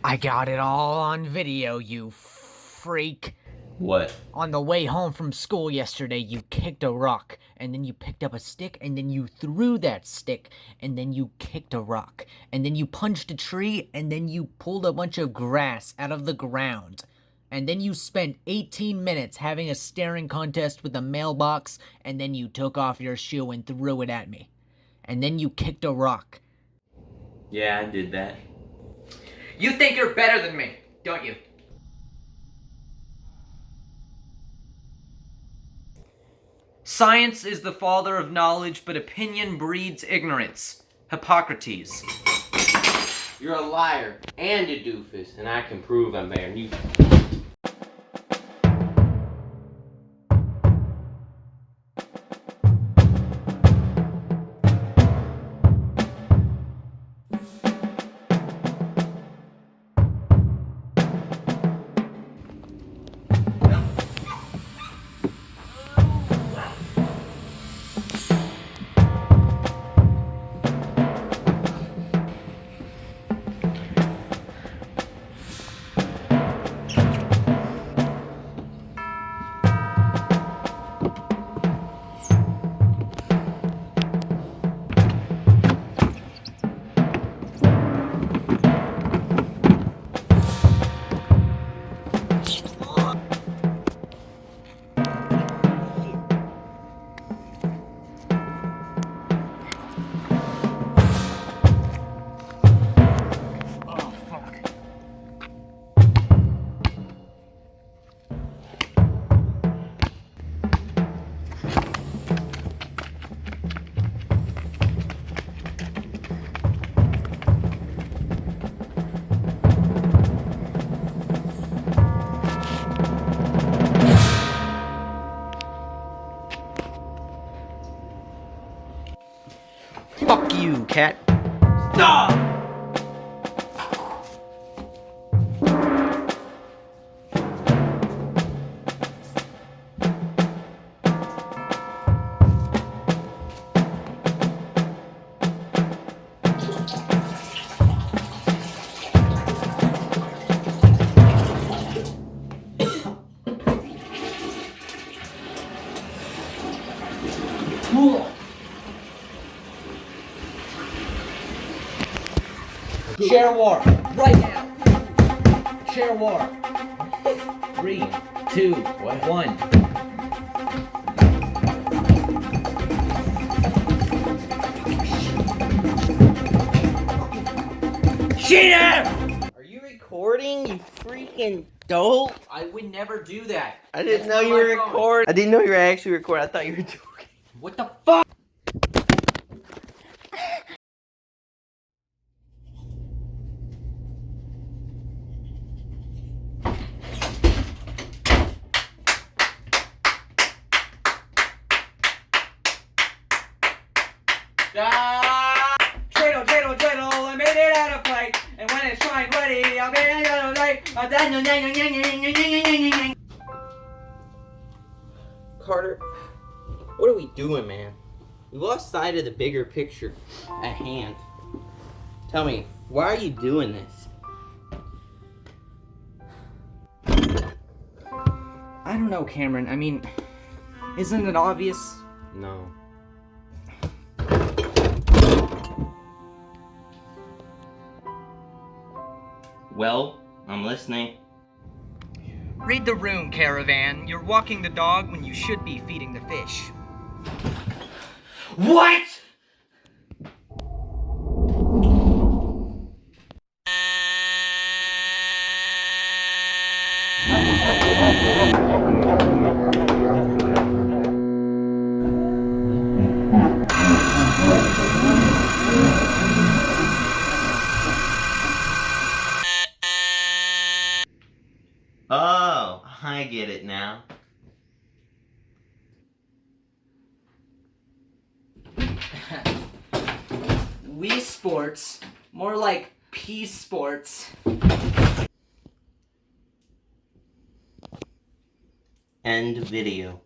I got it all on video, you freak. What? On the way home from school yesterday, you kicked a rock, and then you picked up a stick, and then you threw that stick, and then you kicked a rock, and then you punched a tree, and then you pulled a bunch of grass out of the ground. And then you spent 18 minutes having a staring contest with a mailbox, and then you took off your shoe and threw it at me. And then you kicked a rock. Yeah, I did that. You think you're better than me, don't you? Science is the father of knowledge, but opinion breeds ignorance. Hippocrates. You're a liar and a doofus, and I can prove I'm better than you. Fuck you, cat. Stop! Share war, right now. Share war. 3, 2, 1. Cheater! Are you recording, you freaking dope? I would never do that. I didn't That's know not you were my phone. recording. I didn't know you were actually recording. I thought you were joking. What the fuck? Dreidel, dreidel, dreidel, I made it out of fight. And when it's fine, ready, I'll be in the light. Carter, what are we doing, man? We lost sight of the bigger picture at hand. Tell me, why are you doing this? I don't know, Cameron. I mean, isn't it obvious? No. Well, I'm listening. Read the room, Caravan. You're walking the dog when you should be feeding the fish. What?! Oh, I get it now. Wii Sports, more like P Sports. End video.